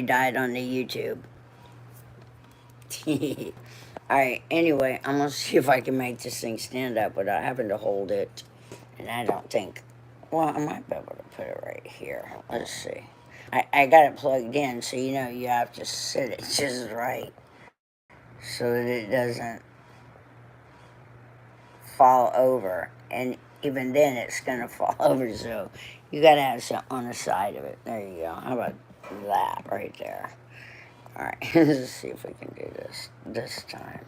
died on the YouTube. Alright, anyway, I'm gonna see if I can make this thing stand up without having to hold it. And I don't think, well, I might be able to put it right here. Let's see. I got it plugged in, so you know you have to sit it just right so that it doesn't fall over. And even then, it's gonna fall over, so you gotta have something on the side of it. There you go. How about that right there? Alright, let's see if we can do this time.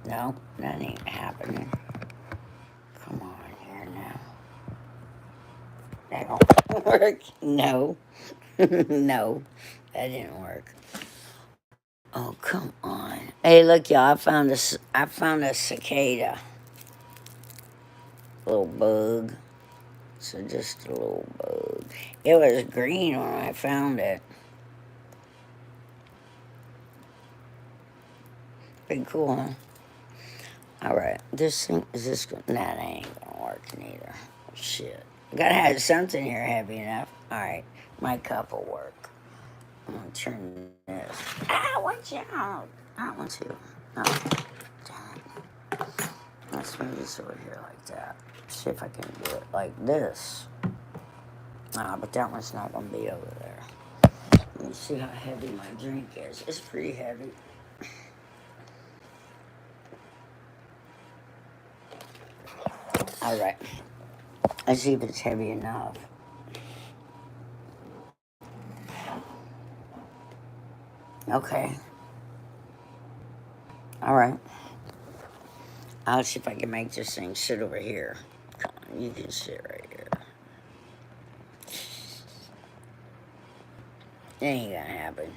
No, that ain't happening. Come on here now. That don't work. No. No, that didn't work. Oh, come on. Hey, look, y'all, I found a cicada. Little bug. So just a little bug. It was green when I found it. Pretty cool, huh? Alright, this thing, is this, that ain't gonna work neither. Shit. Gotta have something here heavy enough. Alright, my cup will work. I'm gonna turn this. Ah, watch out! I don't want to. Oh, damn it. Let's move this over here like that. See if I can do it like this. Ah, but that one's not gonna be over there. Let me see how heavy my drink is. It's pretty heavy. Alright. Let's see if it's heavy enough. Okay. Alright. I'll see if I can make this thing sit over here. Come on, you can sit right here. It ain't gonna happen.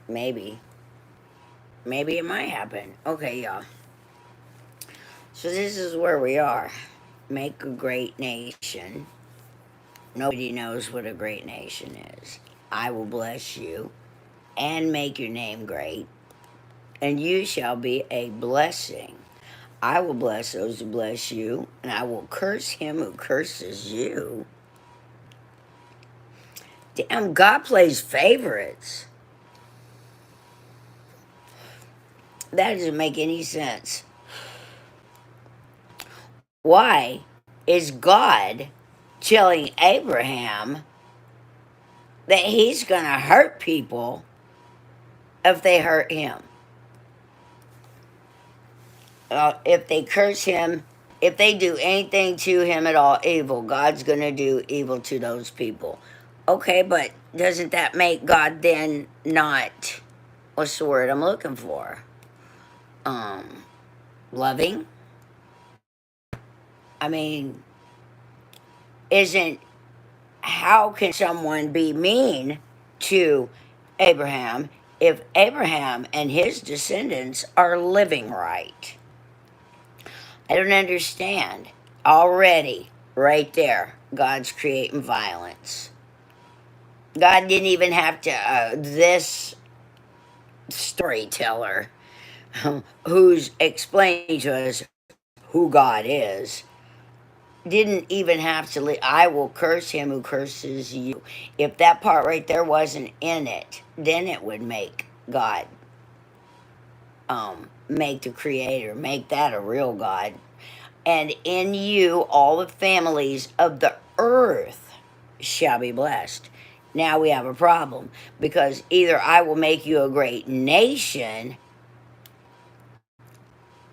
Maybe. Maybe it might happen. Okay, y'all. So this is where we are. Make a great nation. Nobody knows what a great nation is. I will bless you and make your name great, and you shall be a blessing. I will bless those who bless you, and I will curse him who curses you. Damn, God plays favorites. That doesn't make any sense. Why is God telling Abraham that he's going to hurt people if they hurt him? If they curse him, if they do anything to him at all evil, God's going to do evil to those people. Okay, but doesn't that make God then not, what's the word I'm looking for? Loving? I mean, how can someone be mean to Abraham if Abraham and his descendants are living right? I don't understand. Already, right there, God's creating violence. God didn't even have to, this storyteller who's explaining to us who God is, didn't even have to I will curse him who curses you. If that part right there wasn't in it, then it would make God, make the creator, make that a real God. And in you all the families of the earth shall be blessed. Now we have a problem, because either I will make you a great nation,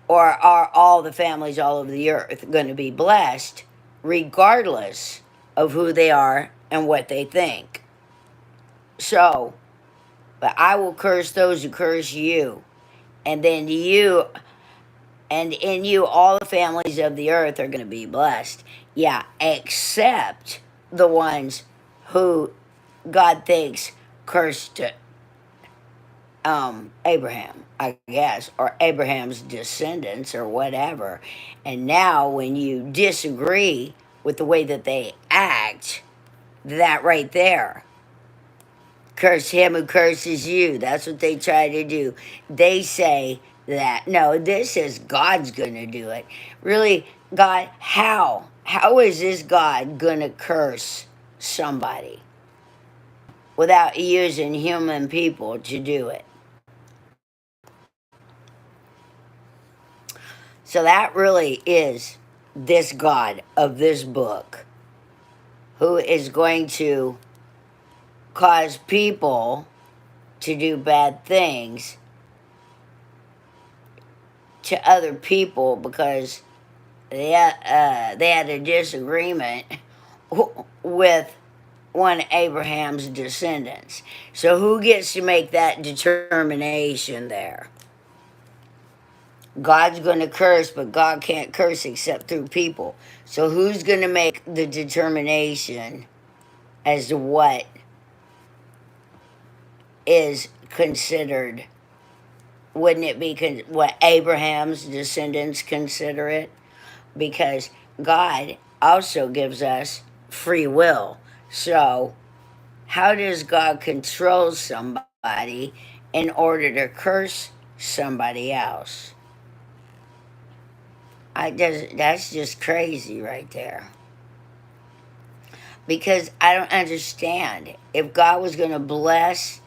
or are all the families all over the earth going to be blessed regardless of who they are and what they think? So, but I will curse those who curse you, and then you, and in you all the families of the earth are going to be blessed. Yeah, except the ones who God thinks cursed Abraham, I guess, or Abraham's descendants or whatever. And now when you disagree with the way that they act, that right there, curse him who curses you. That's what they try to do. They say that, no, this is God's going to do it. Really, God, how? How is this God going to curse somebody? without using human people to do it. So that really is this God of this book who is going to cause people to do bad things to other people because they had a disagreement with one of Abraham's descendants. So who gets to make that determination there? God's going to curse, but God can't curse except through people. So who's going to make the determination as to what is considered? Wouldn't it be what Abraham's descendants consider it? Because God also gives us free will. So how does God control somebody in order to curse somebody else? That's just crazy right there. Because I don't understand. If God was going to bless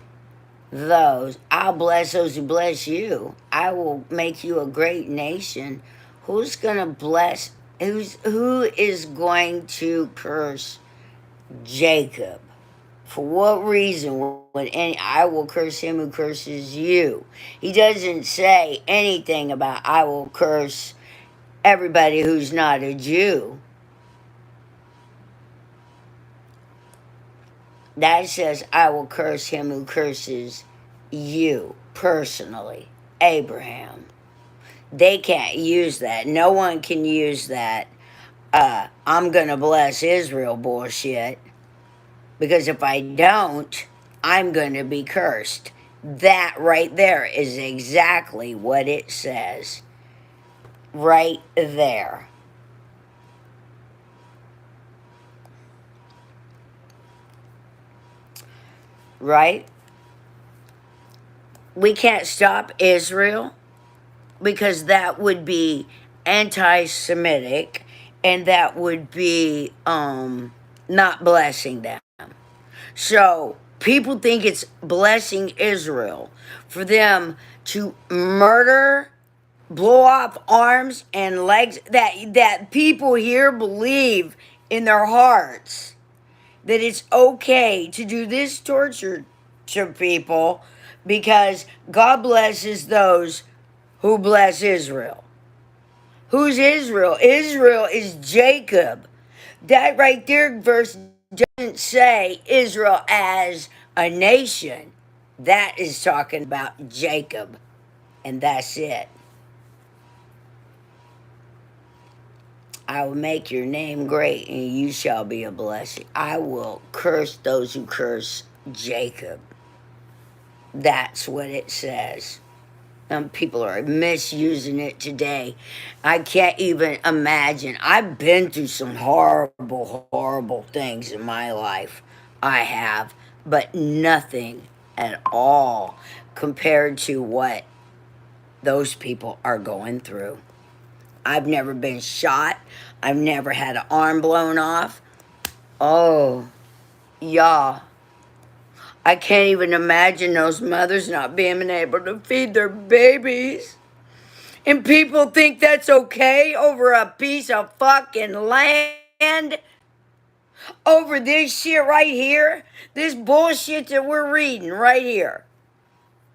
those, I'll bless those who bless you. I will make you a great nation. Who's going to bless? Who is going to curse Jacob? For what reason would any? I will curse him who curses you. He doesn't say anything about I will curse everybody who's not a Jew. That says I will curse him who curses you personally, Abraham. They can't use that. No one can use that. I'm gonna bless Israel bullshit. Because if I don't, I'm going to be cursed. That right there is exactly what it says. Right there. Right? We can't stop Israel because that would be anti Semitic and that would be not blessing them. So people think it's blessing Israel for them to murder, blow off arms and legs, that people here believe in their hearts that it's okay to do this torture to people because God blesses those who bless Israel. Who's Israel? Israel is Jacob. That right there verse doesn't say Israel as a nation. That is talking about Jacob. And that's it. I will make your name great and you shall be a blessing. I will curse those who curse Jacob. That's what it says. People are misusing it today. I can't even imagine. I've been through some horrible, horrible things in my life. I have, but nothing at all compared to what those people are going through. I've never been shot. I've never had an arm blown off. Oh, yeah. I can't even imagine those mothers not being able to feed their babies. And people think that's okay over a piece of fucking land? Over this shit right here? This bullshit that we're reading right here.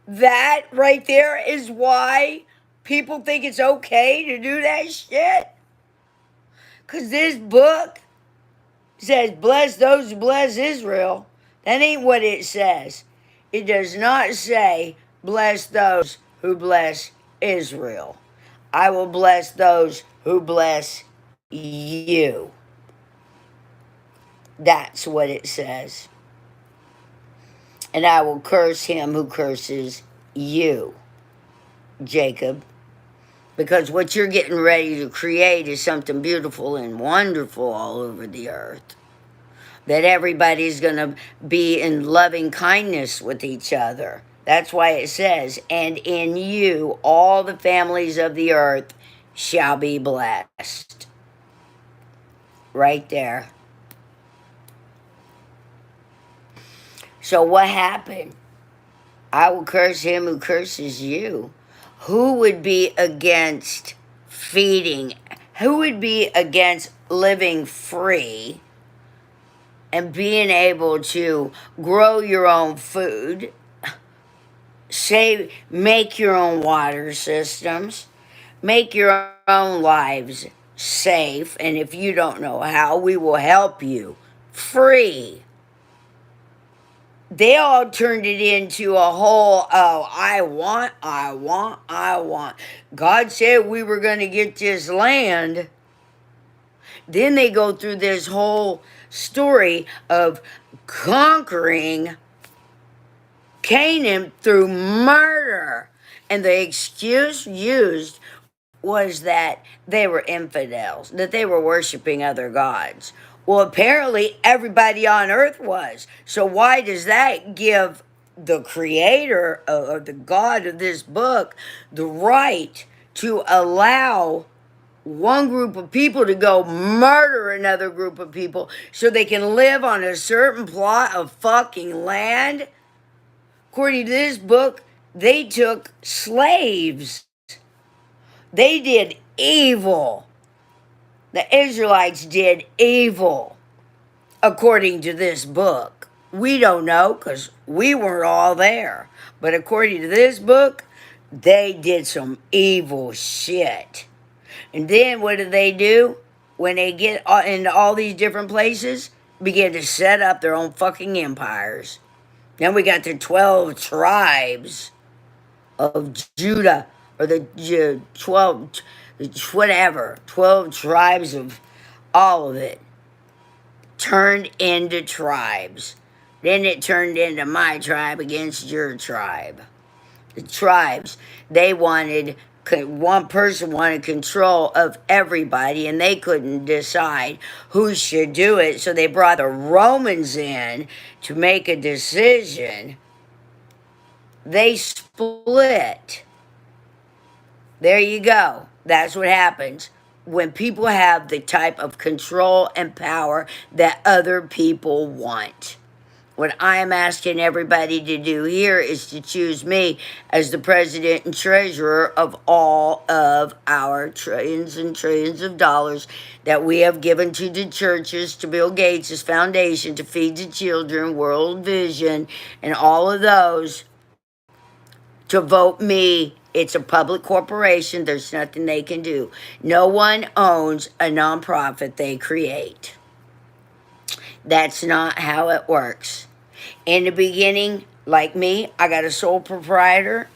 That right there is why people think it's okay to do that shit? Because this book says, bless those who bless Israel. That ain't what it says. It does not say, bless those who bless Israel. I will bless those who bless you. That's what it says. And I will curse him who curses you, Jacob. Because what you're getting ready to create is something beautiful and wonderful all over the earth. That everybody's going to be in loving kindness with each other. That's why it says, and in you all the families of the earth shall be blessed. Right there. So what happened? I will curse him who curses you. Who would be against feeding? Who would be against living free and being able to grow your own food, make your own water systems, make your own lives safe, and if you don't know how, we will help you free. They all turned it into a whole, oh, I want. God said we were going to get this land. Then they go through this whole story of conquering Canaan through murder. And the excuse used was that they were infidels, that they were worshiping other gods. Well, apparently everybody on earth was. So why does that give the creator or the God of this book the right to allow one group of people to go murder another group of people so they can live on a certain plot of fucking land? According to this book, they took slaves. They did evil. The Israelites did evil, according to this book. We don't know because we weren't all there. But according to this book, they did some evil shit. And then what do? When they get into all these different places, begin to set up their own fucking empires. Then we got the 12 tribes of Judah, or the 12 tribes of all of it, turned into tribes. Then it turned into my tribe against your tribe. The tribes, one person wanted control of everybody, and they couldn't decide who should do it, so they brought the Romans in to make a decision. They split. There you go. That's what happens when people have the type of control and power that other people want. What I am asking everybody to do here is to choose me as the president and treasurer of all of our trillions and trillions of dollars that we have given to the churches, to Bill Gates' foundation, to Feed the Children, World Vision, and all of those, to vote me. It's a public corporation. There's nothing they can do. No one owns a nonprofit they create. That's not how it works. In the beginning, like me, I got a sole proprietor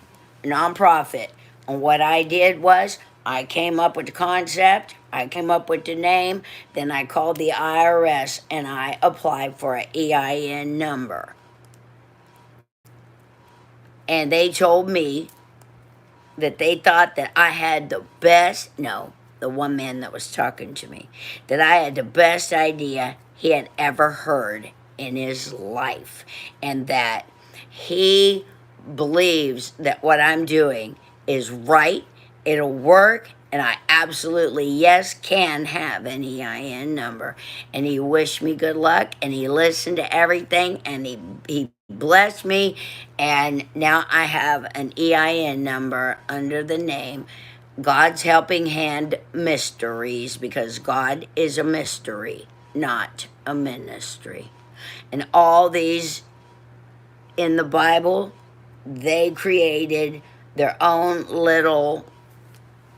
nonprofit. And what I did was I came up with the concept, I came up with the name, then I called the IRS and I applied for an EIN number. And they told me that they thought that I had the one man that was talking to me, that I had the best idea he had ever heard in his life, and that he believes that what I'm doing is right, it'll work, and I absolutely, yes, can have an EIN number. And he wished me good luck, and he listened to everything, and he blessed me, and now I have an EIN number under the name God's Helping Hand Mysteries, because God is a mystery, not a ministry. And all these in the Bible, they created their own little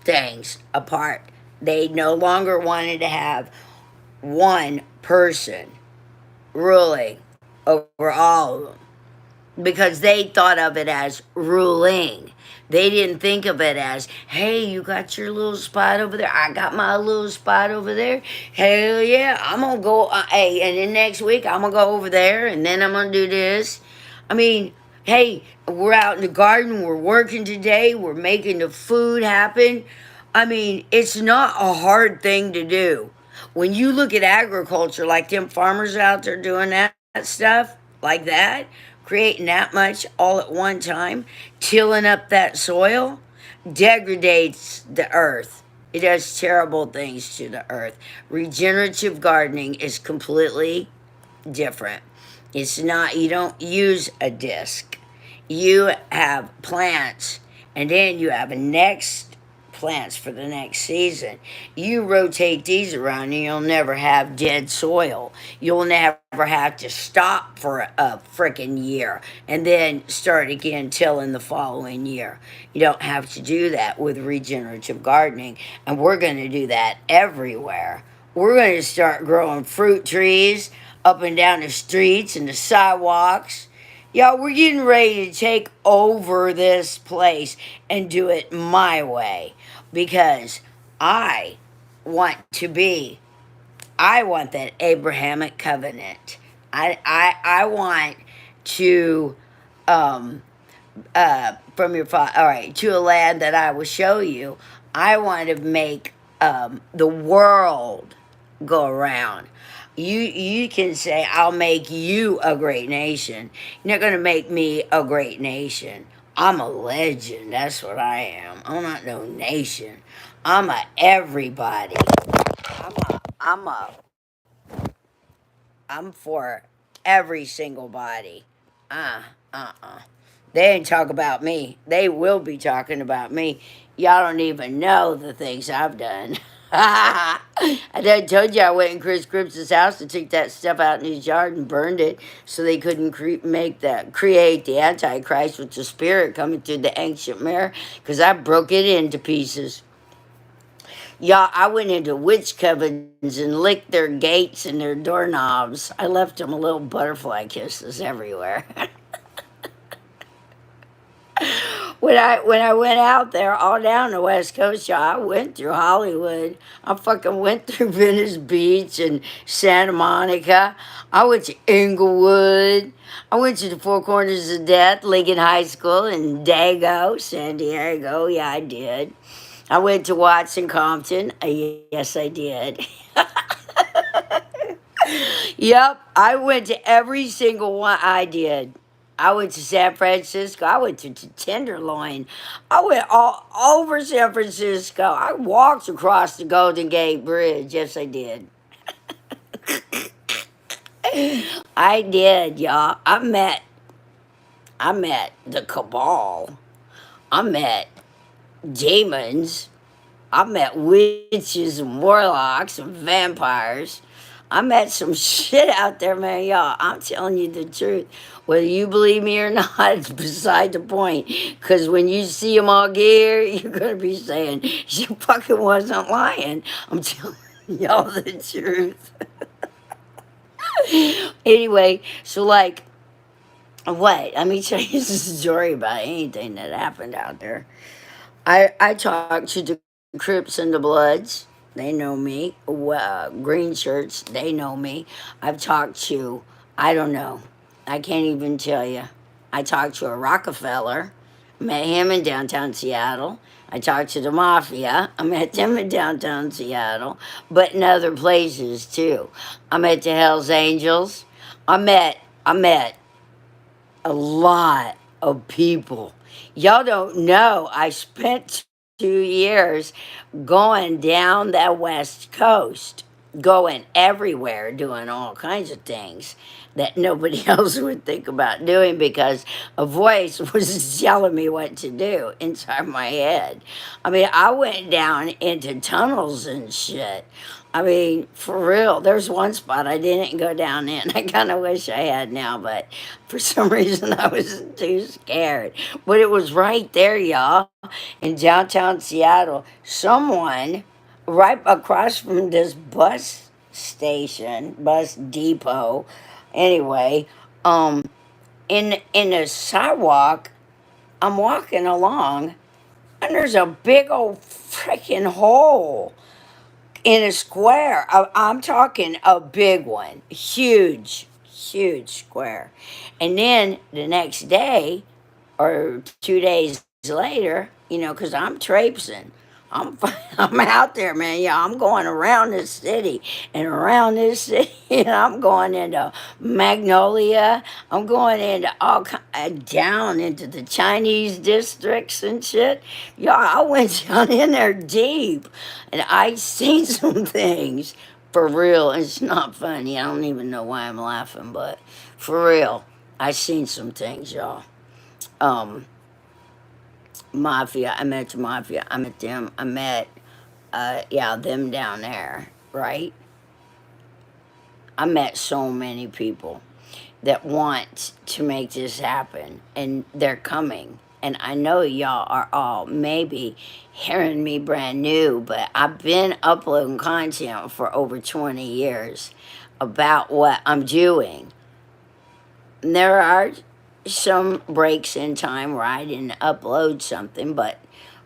things apart. They no longer wanted to have one person ruling over all of them, because they thought of it as ruling. They didn't think of it as, hey, you got your little spot over there, I got my little spot over there. Hell yeah, I'm gonna go, hey, and then next week I'm gonna go over there, and then I'm gonna do this. I mean, hey, we're out in the garden, we're working today, we're making the food happen. I mean, it's not a hard thing to do. When you look at agriculture, like them farmers out there doing that stuff, like that, creating that much all at one time, tilling up that soil, degrades the earth. It does terrible things to the earth. Regenerative gardening is completely different. It's not, you don't use a disc. You have plants, and then you have a next plants for the next season. You rotate these around, and you'll never have dead soil. You'll never have to stop for a freaking year and then start again till in the following year. You don't have to do that with regenerative gardening, and we're going to do that everywhere. We're going to start growing fruit trees up and down the streets and the sidewalks. Y'all, we're getting ready to take over this place and do it my way because I want to be, I want that Abrahamic covenant. I want to, um, from your father, all right, to a land that I will show you. I want to make the world go around. You can say, I'll make you a great nation. You're not going to make me a great nation. I'm a legend. That's what I am. I'm not no nation. I'm a everybody. I'm a, I'm for every single body. Uh, uh. They ain't talk about me. They will be talking about me. Y'all don't even know the things I've done. I done told you I went in Chris Cripps' house and took that stuff out in his yard and burned it so they couldn't create the Antichrist with the spirit coming through the ancient mirror because I broke it into pieces. Y'all, I went into witch covens and licked their gates and their doorknobs. I left them little butterfly kisses everywhere. When I went out there all down the West Coast, y'all, I went through Hollywood. I fucking went through Venice Beach and Santa Monica. I went to Inglewood. I went to the Four Corners of Death, Lincoln High School in Dago, San Diego. Yeah, I did. I went to Watson Compton. Yes, I did. Yep, I went to every single one. I did. I went to San Francisco. I went to Tenderloin. I went all over San Francisco. I walked across the Golden Gate Bridge. Yes, I did. I did, y'all. I met the cabal. I met demons. I met witches and warlocks and vampires. I met some shit out there, man, y'all. I'm telling you the truth. Whether you believe me or not, it's beside the point. Because when you see them all here, you're going to be saying, she fucking wasn't lying. I'm telling y'all the truth. Anyway, so like, what? Let me tell you a story about anything that happened out there. I talked to the Crips and the Bloods. They know me. Green shirts, they know me. I've talked to, I don't know. I can't even tell you. I talked to a Rockefeller. Met him in downtown Seattle. I talked to the Mafia. I met them in downtown Seattle, but in other places too. I met the Hells Angels. I met a lot of people. Y'all don't know. I spent 2 years going down that West Coast, going everywhere, doing all kinds of things that nobody else would think about doing because a voice was telling me what to do inside my head. I mean, I went down into tunnels and shit. I mean, for real, there's one spot I didn't go down in. I kind of wish I had now, but for some reason I was too scared. But it was right there, y'all, in downtown Seattle. Someone right across from this bus station, bus depot, anyway, in the sidewalk, I'm walking along, and there's a big old freaking hole in a square. I'm talking a big one, huge, huge square. And then the next day, or 2 days later, because I'm traipsing. I'm I'm out there, man. Yeah, I'm going around this city and around this city, and I'm going into Magnolia. I'm going into down into the Chinese districts and shit. Yeah, I went down in there deep, and I seen some things for real. It's not funny. I don't even know why I'm laughing, but For real. I seen some things, y'all. Um, Mafia. I met the mafia. I met them. I met, yeah, them down there, right? I met so many people that want to make this happen, and they're coming. And I know y'all are all maybe hearing me brand new, but I've been uploading content for over 20 years about what I'm doing. And there are some breaks in time where I didn't upload something, but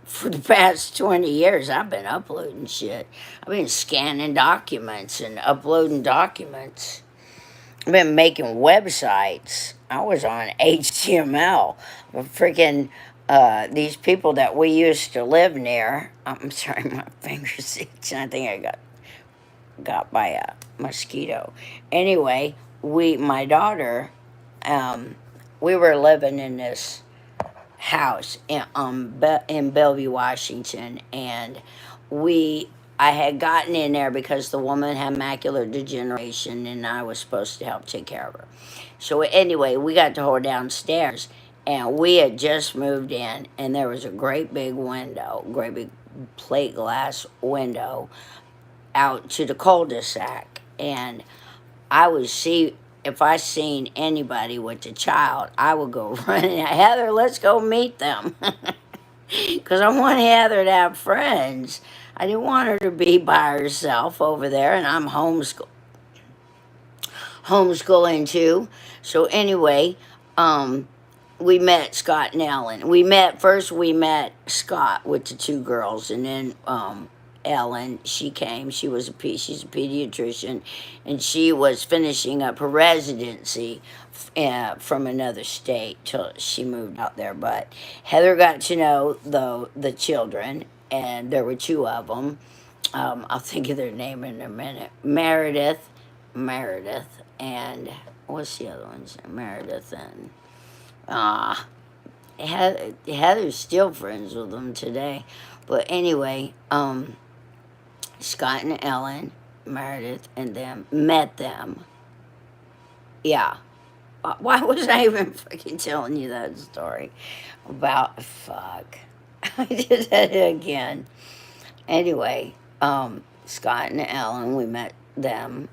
for the past 20 years, I've been uploading shit. I've been scanning documents and uploading documents. I've been making websites. I was on HTML. Freaking these people that we used to live near. I'm sorry, my fingers itch. I think I got by a mosquito. Anyway, my daughter, um, we were living in this house in Bellevue, Washington, and I had gotten in there because the woman had macular degeneration, and I was supposed to help take care of her. So anyway, we got to her downstairs, and we had just moved in, and there was a great big window, great big plate glass window out to the cul-de-sac, and I would see if I seen anybody with a child, I would go running. Heather, let's go meet them, because I wanted Heather to have friends. I didn't want her to be by herself over there, and I'm homeschooling too. So anyway, we met Scott and Ellen. We met Scott with the two girls, and then Ellen, she came. She's a pediatrician, and she was finishing up her residency from another state till she moved out there. But Heather got to know the children, and there were two of them. I'll think of their name in a minute. Meredith, and what's the other one's name? Meredith and Heather's still friends with them today. But anyway, Scott and Ellen, Meredith, and them met them. Yeah. Why was I even fucking telling you that story? Fuck. I did that again. Anyway, Scott and Ellen, we met them.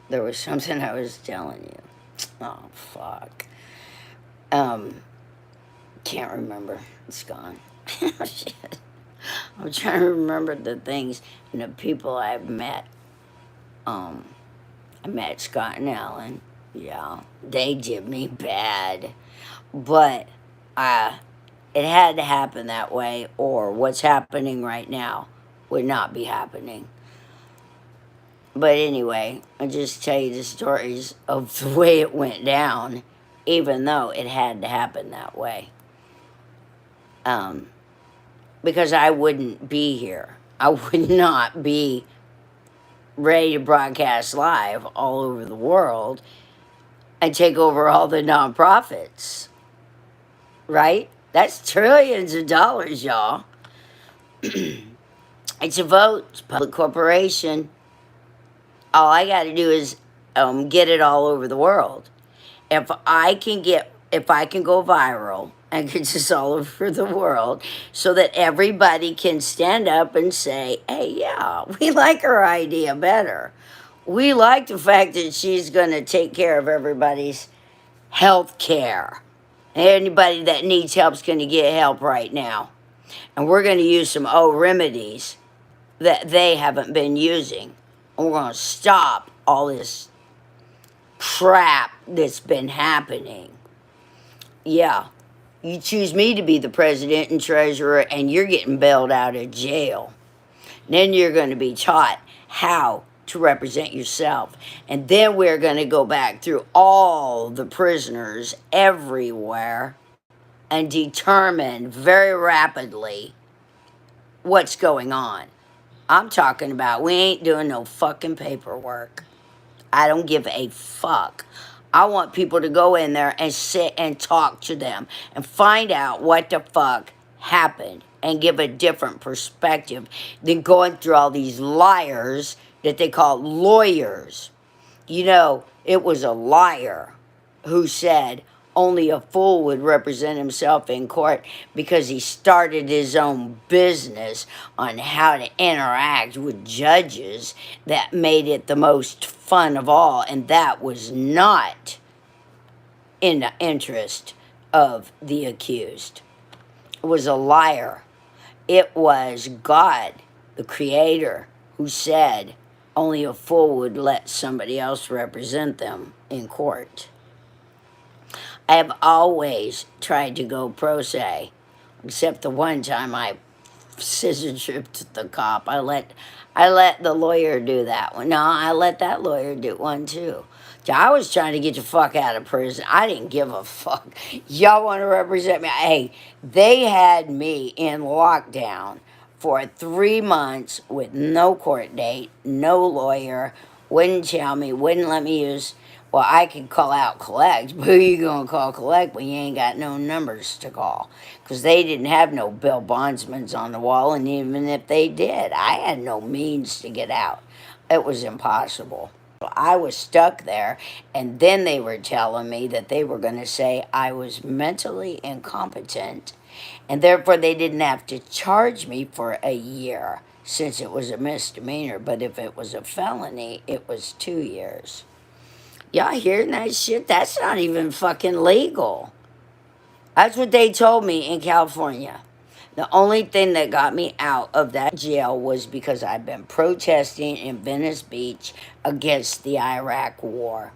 There was something I was telling you. Oh, fuck. Can't remember. It's gone. Oh, shit. I'm trying to remember the things and the people I've met. I met Scott and Ellen. Yeah, they did me bad. But it had to happen that way, or what's happening right now would not be happening. But anyway, I just tell you the stories of the way it went down, even though it had to happen that way. Because I wouldn't be here. I would not be ready to broadcast live all over the world and take over all the nonprofits. Right? That's trillions of dollars, y'all. It's a vote. It's a public corporation. All I got to do is get it all over the world. If I can go viral and get this all over the world, so that everybody can stand up and say, "Hey, yeah, we like her idea better. We like the fact that she's going to take care of everybody's health care. Anybody that needs help's going to get help right now, and we're going to use some remedies that they haven't been using, and we're going to stop all this crap that's been happening." Yeah, you choose me to be the president and treasurer, and you're getting bailed out of jail. Then you're going to be taught how to represent yourself. And then we're going to go back through all the prisoners everywhere and determine very rapidly what's going on. I'm talking about we ain't doing no fucking paperwork. I don't give a fuck. I want people to go in there and sit and talk to them and find out what the fuck happened and give a different perspective than going through all these liars that they call lawyers. You know, It was a liar who said only a fool would represent himself in court because he started his own business on how to interact with judges that made it the most fun of all, and that was not in the interest of the accused. It was a liar. It was God, the Creator, who said only a fool would let somebody else represent them in court. I have always tried to go pro se, except the one time I scissor tripped the cop. I let the lawyer do that one. No, I let that lawyer do one too. I was trying to get the fuck out of prison. I didn't give a fuck. Y'all want to represent me? Hey, they had me in lockdown for 3 months with no court date, no lawyer, wouldn't tell me, wouldn't let me use. Well, I could call out collect, but who you gonna call collect when you ain't got no numbers to call? Because they didn't have no bail bondsmans on the wall, and even if they did, I had no means to get out. It was impossible. I was stuck there, and then they were telling me that they were going to say I was mentally incompetent, and therefore they didn't have to charge me for a year since it was a misdemeanor, but if it was a felony, it was 2 years. Y'all hearing that shit? That's not even fucking legal. That's what they told me in California. The only thing that got me out of that jail was because I've been protesting in Venice Beach against the Iraq war.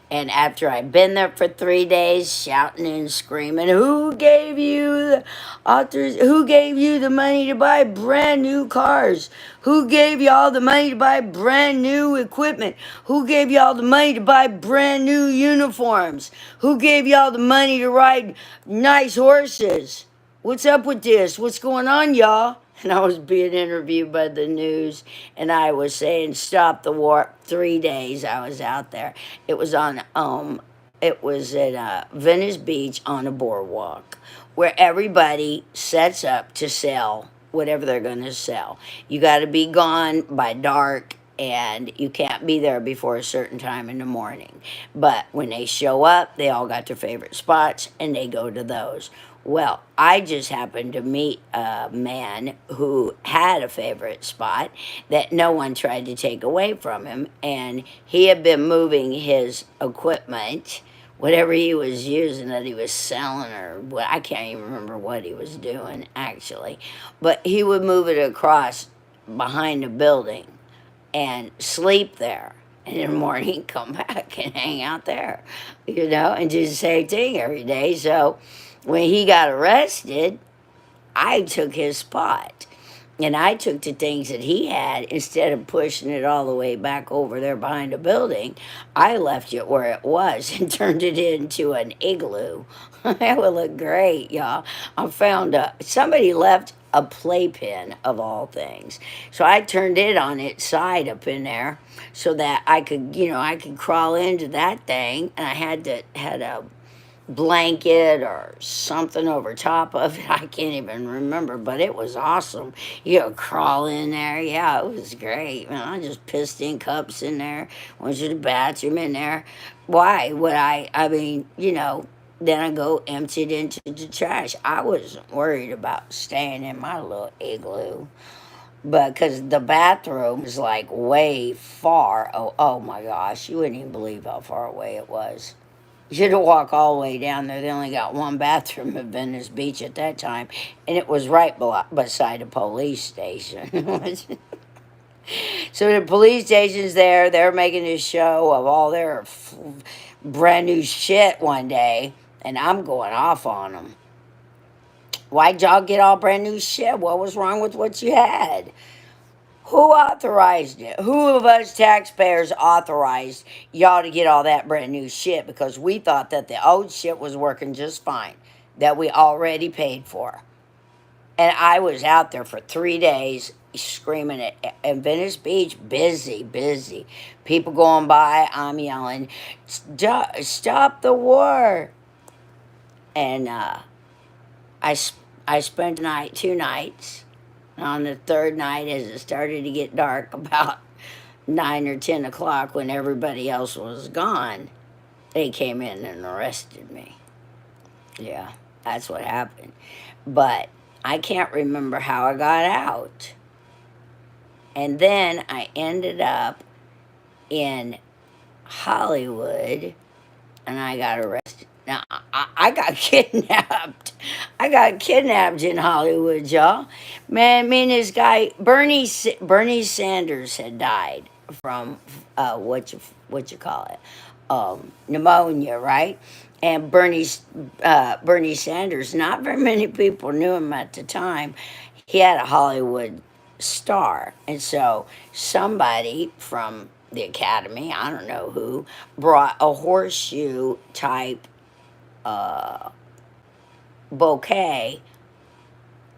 And after I'd been there for 3 days, shouting and screaming, who gave you the money to buy brand new cars? Who gave y'all the money to buy brand new equipment? Who gave y'all the money to buy brand new uniforms? Who gave y'all the money to ride nice horses? What's up with this? What's going on, y'all? And I was being interviewed by the news, and I was saying, stop the war. 3 days I was out there. It was at Venice Beach on a boardwalk where everybody sets up to sell whatever they're going to sell. You got to be gone by dark, and you can't be there before a certain time in the morning. But when they show up, they all got their favorite spots, and they go to those. Well, I just happened to meet a man who had a favorite spot that no one tried to take away from him, and he had been moving his equipment, whatever he was using that he was selling, or what, I can't even remember what he was doing actually, but he would move it across behind the building and sleep there. And in the morning, come back and hang out there, and do the same thing every day. So when he got arrested, I took his spot. And I took the things that he had, instead of pushing it all the way back over there behind the building, I left it where it was and turned it into an igloo. That would look great, y'all. I found somebody left a playpen of all things. So I turned it on its side up in there so that I could crawl into that thing, and I had a blanket or something over top of it. I can't even remember, but it was awesome. You crawl in there. Yeah, it was great. Man, I just pissed in cups in there, went to the bathroom in there. Why would I mean, then I go empty it into the trash. I wasn't worried about staying in my little igloo. But because the bathroom is like way far. Oh my gosh, you wouldn't even believe how far away it was. You had to walk all the way down there. They only got one bathroom at Venice Beach at that time, and it was right beside a police station. So the police station's there. They're making a show of all their brand new shit one day, and I'm going off on them. Why'd y'all get all brand new shit? What was wrong with what you had? Who authorized it? Who of us taxpayers authorized y'all to get all that brand new shit? Because we thought that the old shit was working just fine, that we already paid for. And I was out there for 3 days screaming at Venice Beach, busy. People going by, I'm yelling, stop the war. And I spent 2 nights. On the third night, as it started to get dark, about 9 or 10 o'clock when everybody else was gone, they came in and arrested me. Yeah, that's what happened. But I can't remember how I got out. And then I ended up in Hollywood and I got arrested. Now, I got kidnapped. I got kidnapped in Hollywood, y'all. Man, me and this guy, Bernie Sanders had died from what you call it, pneumonia, right? And Bernie Sanders, not very many people knew him at the time. He had a Hollywood star, and so somebody from the Academy, I don't know who, brought a horseshoe type uh, bouquet,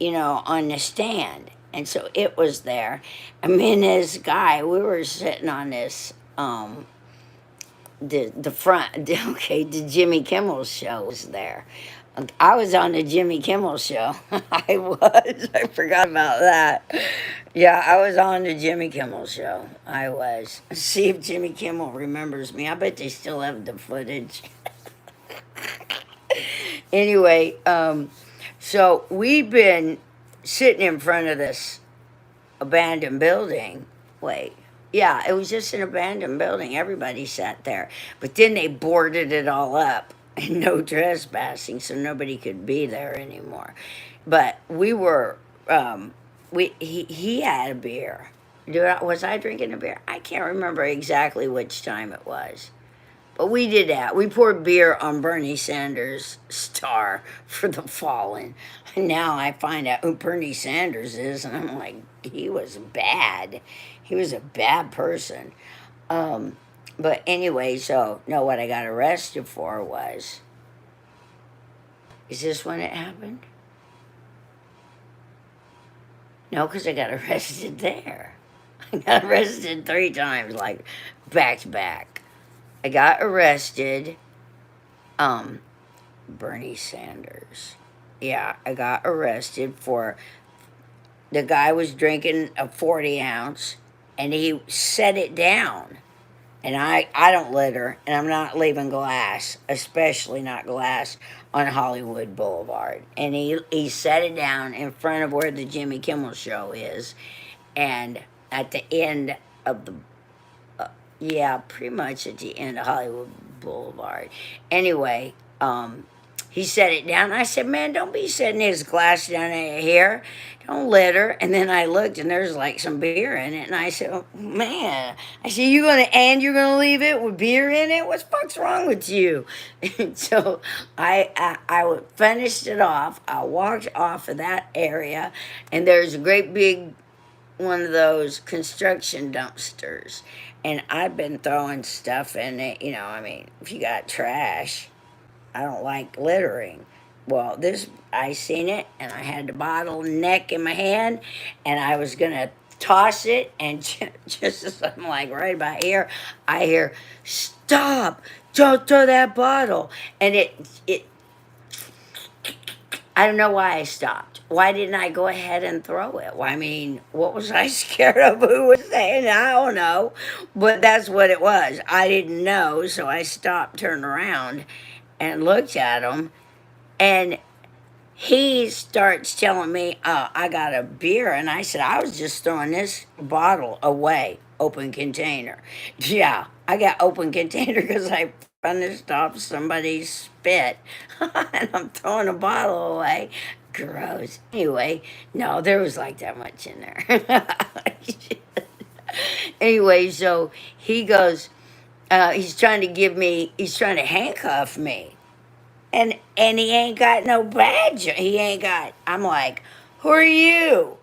on the stand. And so it was there. And me and this guy, we were sitting on this, the front, okay, the Jimmy Kimmel show was there. I was on the Jimmy Kimmel show. I was. I forgot about that. Yeah, I was on the Jimmy Kimmel show. I was. See if Jimmy Kimmel remembers me. I bet they still have the footage. Anyway, so we've been sitting in front of this abandoned building. Wait. Yeah, it was just an abandoned building. Everybody sat there. But then they boarded it all up and no trespassing, so nobody could be there anymore. But we were, he had a beer. Was I drinking a beer? I can't remember exactly which time it was. But we did that. We poured beer on Bernie Sanders' star for the fallen. And now I find out who Bernie Sanders is, and I'm like, he was bad. He was a bad person. But anyway, so, no, what I got arrested for was, is this when it happened? No, because I got arrested there. I got arrested 3 times, like, back to back. I got arrested, Bernie Sanders. Yeah, I got arrested for, the guy was drinking a 40 ounce, and he set it down. And I don't litter, and I'm not leaving glass, especially not glass, on Hollywood Boulevard. And he set it down in front of where the Jimmy Kimmel show is, and at the end of the, yeah, pretty much at the end of Hollywood Boulevard. Anyway, he set it down. I said, man, don't be setting his glass down here. Don't litter. And then I looked, and there's like some beer in it. And I said, oh, man. I said, you're going to leave it with beer in it? What the fuck's wrong with you? And so I finished it off. I walked off of that area, and there's a great big one of those construction dumpsters. And I've been throwing stuff in it. I mean, if you got trash, I don't like littering. Well, I seen it, and I had the bottleneck in my hand, and I was going to toss it, and just as I'm like right about here, I hear, stop, don't throw that bottle. And it I don't know why I stopped. Why didn't I go ahead and throw it? Well, I mean, what was I scared of? Who was saying? I don't know. But that's what it was. I didn't know, so I stopped, turned around, and looked at him. And he starts telling me, I got a beer. And I said, I was just throwing this bottle away, open container. Yeah, I got open container because I finished off somebody's spit. And I'm throwing a bottle away. Gross. Anyway, no, there was like that much in there. Anyway, so he goes, he's trying to handcuff me. And he ain't got no badge. I'm like, who are you?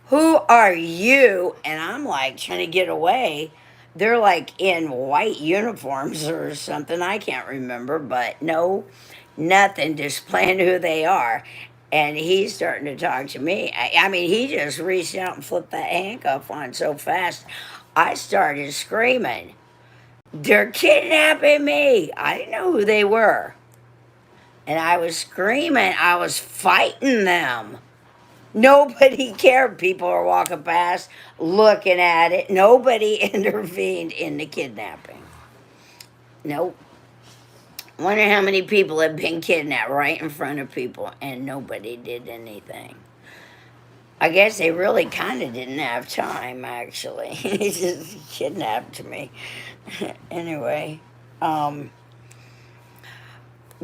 Who are you? And I'm like trying to get away. They're like in white uniforms or something. I can't remember, but no, nothing, displaying who they are. And he's starting to talk to me. I mean, he just reached out and flipped that handcuff on so fast. I started screaming, they're kidnapping me. I didn't know who they were. And I was screaming. I was fighting them. Nobody cared. People are walking past, looking at it. Nobody intervened in the kidnapping. Nope. Wonder how many people have been kidnapped right in front of people and nobody did anything. I guess they really kind of didn't have time, actually. He just kidnapped me. Anyway, um,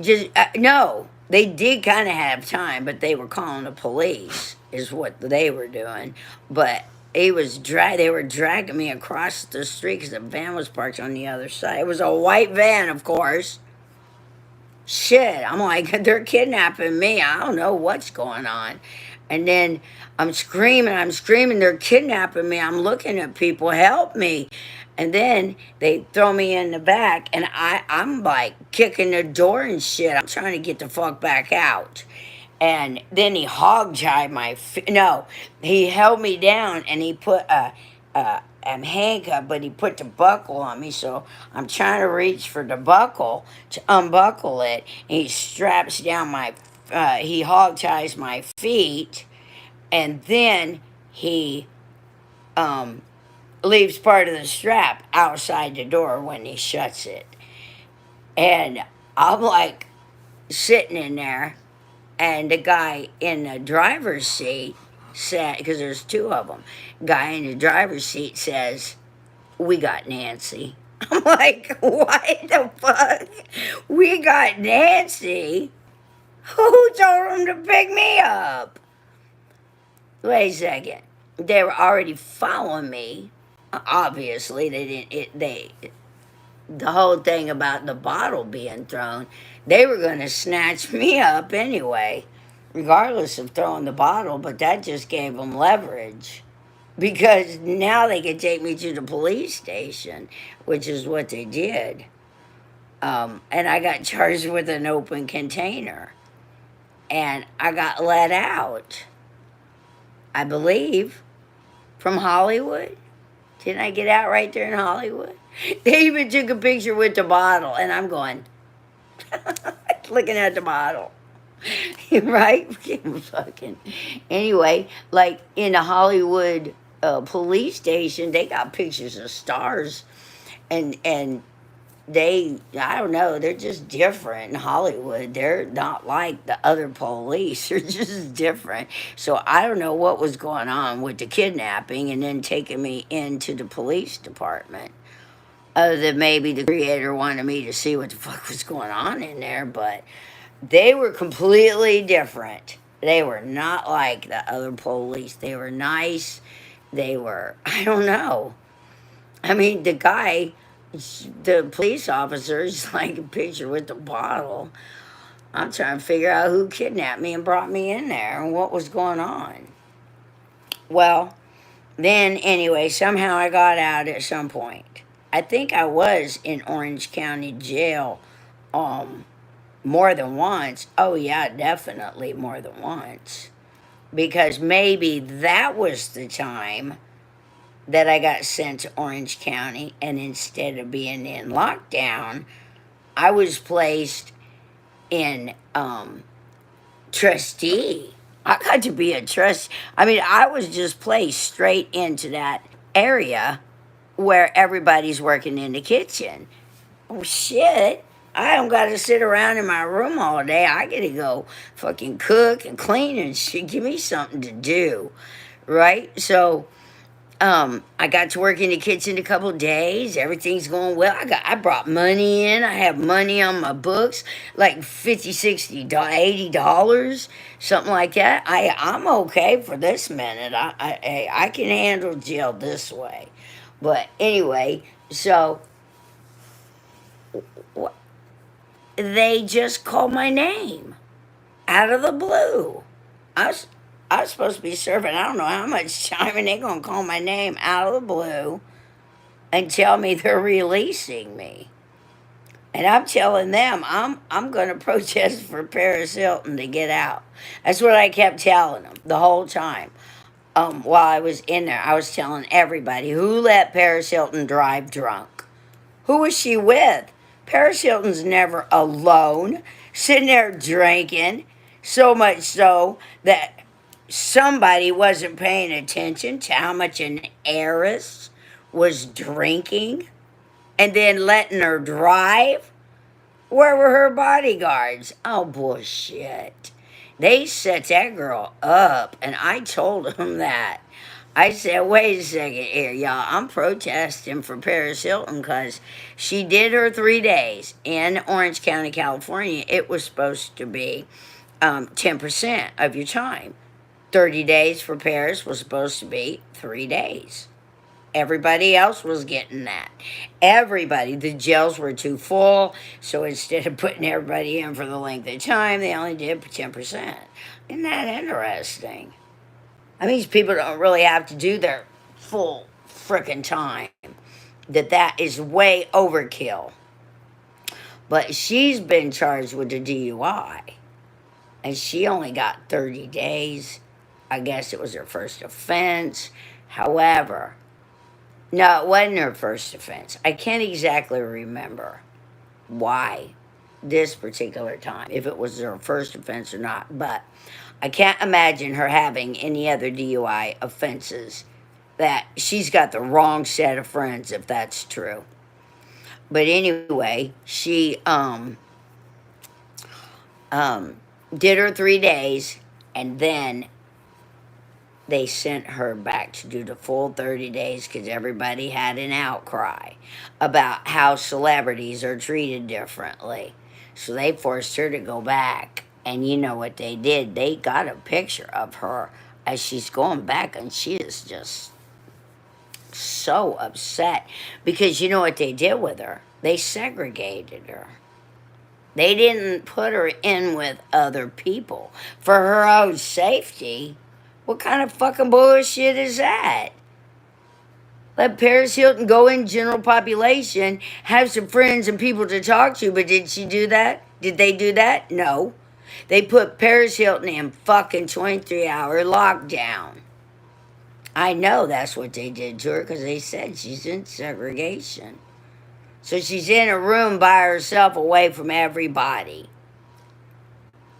just no, they did kind of have time, but they were calling the police, is what they were doing. But they were dragging me across the street because the van was parked on the other side. It was a white van, of course. Shit, I'm like, they're kidnapping me. I don't know what's going on. And then I'm screaming, they're kidnapping me. I'm looking at people, help me. And then they throw me in the back, and I'm like kicking the door and shit. I'm trying to get the fuck back out. And then he hog tied my no, he held me down and he put I'm handcuffed, but he put the buckle on me, so I'm trying to reach for the buckle to unbuckle it. And he straps down he hog ties my feet, and then he um, leaves part of the strap outside the door when he shuts it. And I'm like sitting in there, and the guy in the driver's seat said, because there's two of them, guy in the driver's seat says, "We got Nancy." I'm like, what the fuck? We got Nancy? Who told him to pick me up? Wait a second. They were already following me. Obviously, they didn't. The whole thing about the bottle being thrown, they were going to snatch me up anyway, regardless of throwing the bottle. But that just gave them leverage, because now they could take me to the police station, which is what they did. And I got charged with an open container, and I got let out, I believe, from Hollywood. Didn't I get out right there in Hollywood? They even took a picture with the bottle, and I'm going, looking at the bottle. Right? Fucking. Anyway, like in the Hollywood police station, they got pictures of stars, and I don't know, they're just different in Hollywood. They're not like the other police. They're just different. So I don't know what was going on with the kidnapping and then taking me into the police department. Other than maybe the creator wanted me to see what the fuck was going on in there, but they were completely different. They were not like the other police. They were nice. They were, I don't know. I mean, the police officer is like a picture with the bottle. I'm trying to figure out who kidnapped me and brought me in there and what was going on. Well, then anyway, somehow I got out at some point. I think I was in Orange County Jail more than once. Oh, yeah, definitely more than once. Because maybe that was the time that I got sent to Orange County, and instead of being in lockdown, I was placed in trustee. I got to be a trust. I mean, I was just placed straight into that area where everybody's working in the kitchen. Oh, shit. I don't got to sit around in my room all day. I got to go fucking cook and clean and shit. Give me something to do, right? So I got to work in the kitchen a couple days. Everything's going well. I brought money in. I have money on my books, like 50, 60, $80, something like that. I'm okay for this minute. I can handle jail this way. But anyway, so they just called my name out of the blue. I was supposed to be serving I don't know how much time, and they're gonna call my name out of the blue and tell me they're releasing me. And I'm telling them I'm gonna protest for Paris Hilton to get out. That's what I kept telling them the whole time. While I was in there, I was telling everybody, who let Paris Hilton drive drunk? Who was she with? Paris Hilton's never alone, sitting there drinking, so much so that somebody wasn't paying attention to how much an heiress was drinking and then letting her drive? Where were her bodyguards? Oh, bullshit. They set that girl up, and I told them that. I said, wait a second here, y'all. I'm protesting for Paris Hilton because she did her 3 days in Orange County, California. It was supposed to be 10% of your time. 30 days for Paris was supposed to be 3 days. Everybody else was getting that. Everybody. The jails were too full, so instead of putting everybody in for the length of time, they only did 10%. Isn't that interesting? I mean, these people don't really have to do their full frickin' time. That is way overkill. But she's been charged with a DUI, and she only got 30 days. I guess it was her first offense. However, no, it wasn't her first offense. I can't exactly remember why this particular time, if it was her first offense or not, but I can't imagine her having any other DUI offenses. That she's got the wrong set of friends, if that's true. But anyway, she did her 3 days, and then they sent her back to do the full 30 days because everybody had an outcry about how celebrities are treated differently. So they forced her to go back. And you know what they did? They got a picture of her as she's going back, and she is just so upset because you know what they did with her? They segregated her. They didn't put her in with other people for her own safety. What kind of fucking bullshit is that? Let Paris Hilton go in general population, have some friends and people to talk to, but did she do that? Did they do that? No. They put Paris Hilton in fucking 23-hour lockdown. I know that's what they did to her because they said she's in segregation. So she's in a room by herself away from everybody.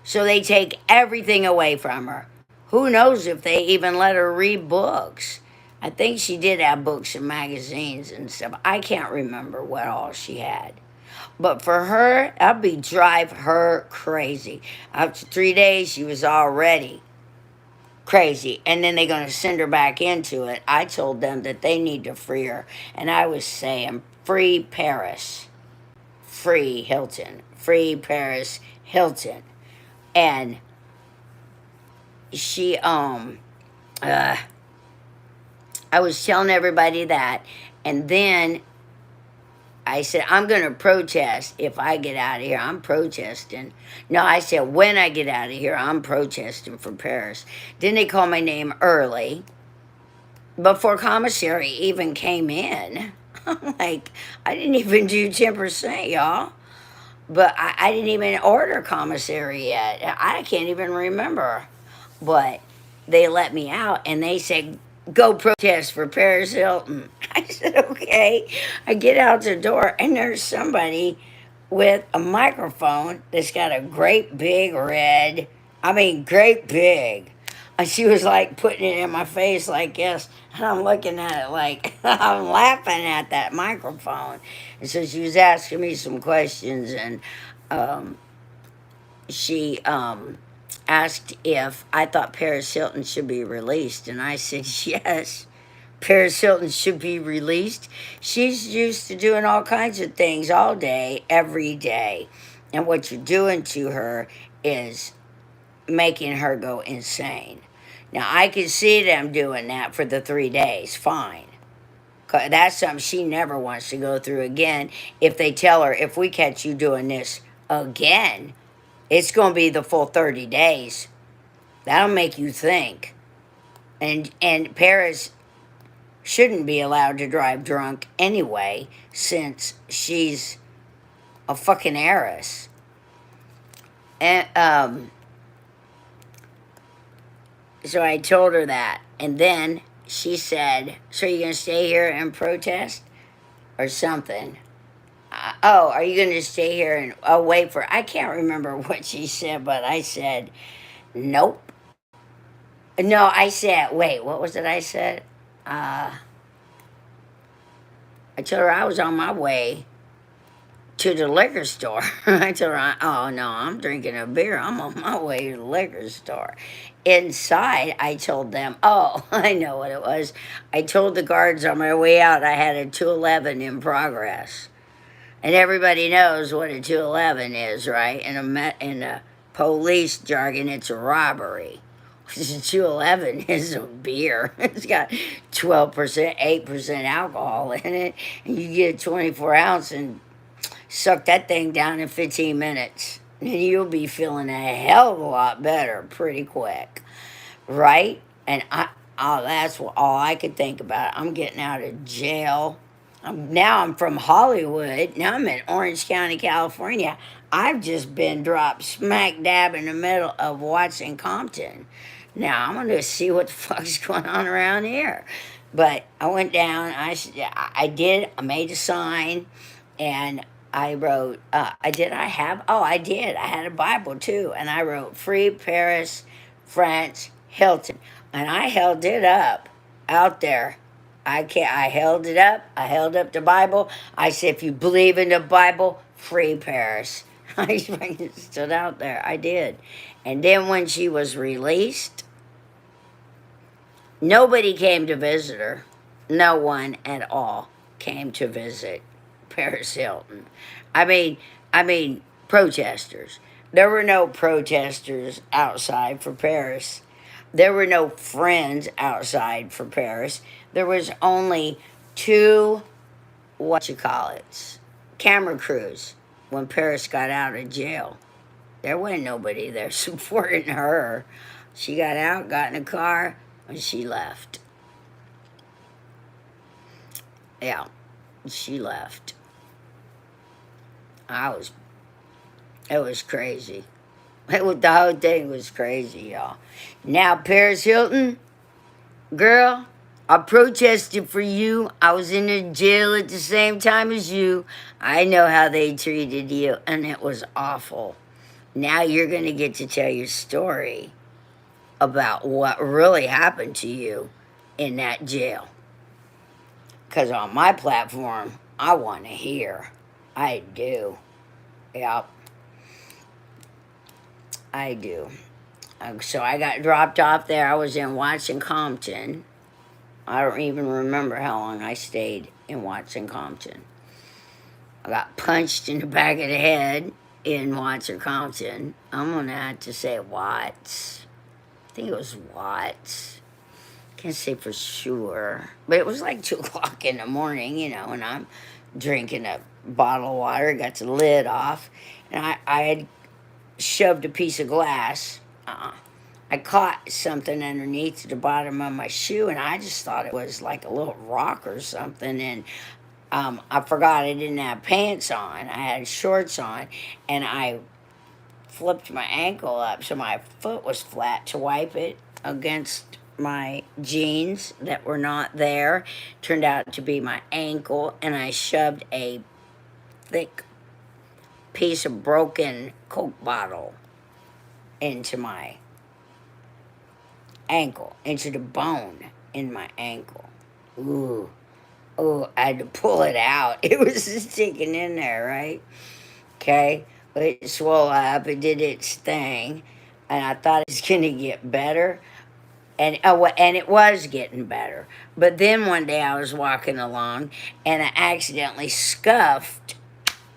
So they take everything away from her. Who knows if they even let her read books? I think she did have books and magazines and stuff. I can't remember what all she had. But for her, that'd be drive her crazy. After 3 days, she was already crazy. And then they're going to send her back into it. I told them that they need to free her. And I was saying, free Paris. Free Hilton. Free Paris Hilton. And she, I was telling everybody that. And then I said, I'm going to protest if I get out of here. I'm protesting. No, I said, when I get out of here, I'm protesting for Paris. Then they called my name early, before commissary even came in. I'm like, I didn't even do 10%, y'all. But I didn't even order commissary yet. I can't even remember. But they let me out, and they said, go protest for Paris Hilton. I said, okay. I get out the door, and there's somebody with a microphone that's got a great big red, great big. And she was like putting it in my face like this, and I'm looking at it like I'm laughing at that microphone. And so she was asking me some questions, and she asked if I thought Paris Hilton should be released, and I said yes. Paris Hilton should be released. She's used to doing all kinds of things all day, every day. And what you're doing to her is making her go insane. Now, I can see them doing that for the 3 days. Fine. 'Cause that's something she never wants to go through again. If they tell her, if we catch you doing this again, it's going to be the full 30 days. That'll make you think. And Paris shouldn't be allowed to drive drunk anyway, since she's a fucking heiress. And so I told her that, and then she said, "So you're gonna stay here and protest, or something?" Are you gonna stay here and wait for? I can't remember what she said, but I said, "Nope." No, I said, wait, what was it I said? I told her I was on my way to the liquor store. I told her, oh no, I'm drinking a beer. I'm on my way to the liquor store. Inside, I told them, oh, I know what it was. I told the guards on my way out I had a 211 in progress. And everybody knows what a 211 is, right? In a police jargon, it's a robbery. 211 is a beer. It's got 12%, 8% alcohol in it. And you get a 24 ounce and suck that thing down in 15 minutes. And you'll be feeling a hell of a lot better pretty quick, right? And that's all I could think about. I'm getting out of jail. Now I'm from Hollywood. Now I'm in Orange County, California. I've just been dropped smack dab in the middle of Watson Compton. Now I'm going to see what the fuck's going on around here. But I went down. I made a sign, and I wrote. I did. I have. Oh, I did. I had a Bible too, and I wrote "Free Paris, France, Hilton," and I held it up out there. I held it up. I held up the Bible. I said, if you believe in the Bible, free Paris. I stood out there. I did. And then when she was released, nobody came to visit her. No one at all came to visit Paris Hilton. I mean, protesters. There were no protesters outside for Paris. There were no friends outside for Paris. There was only two, camera crews when Paris got out of jail. There wasn't nobody there supporting her. She got out, got in a car, and she left. Yeah, she left. It was crazy. The whole thing was crazy, y'all. Now, Paris Hilton, girl, I protested for you. I was in the jail at the same time as you. I know how they treated you, and it was awful. Now you're going to get to tell your story about what really happened to you in that jail. Because on my platform, I want to hear. I do. Yep. I do. So I got dropped off there. I was in Watson Compton. I don't even remember how long I stayed in Watson Compton. I got punched in the back of the head in Watson Compton. I'm going to have to say Watts. I think it was Watts. Can't say for sure. But it was like 2 o'clock in the morning, and I'm drinking a bottle of water. Got the lid off. And I had shoved a piece of glass. I caught something underneath the bottom of my shoe, and I just thought it was like a little rock or something. And I forgot I didn't have pants on. I had shorts on, and I flipped my ankle up so my foot was flat to wipe it against my jeans that were not there. Turned out to be my ankle, and I shoved a thick piece of broken Coke bottle into my ankle, into the bone in my ankle. Ooh. Oh, I had to pull it out. It was sticking in there, right? Okay. But it swelled up. It did its thing. And I thought it was going to get better. And it was getting better. But then one day I was walking along, and I accidentally scuffed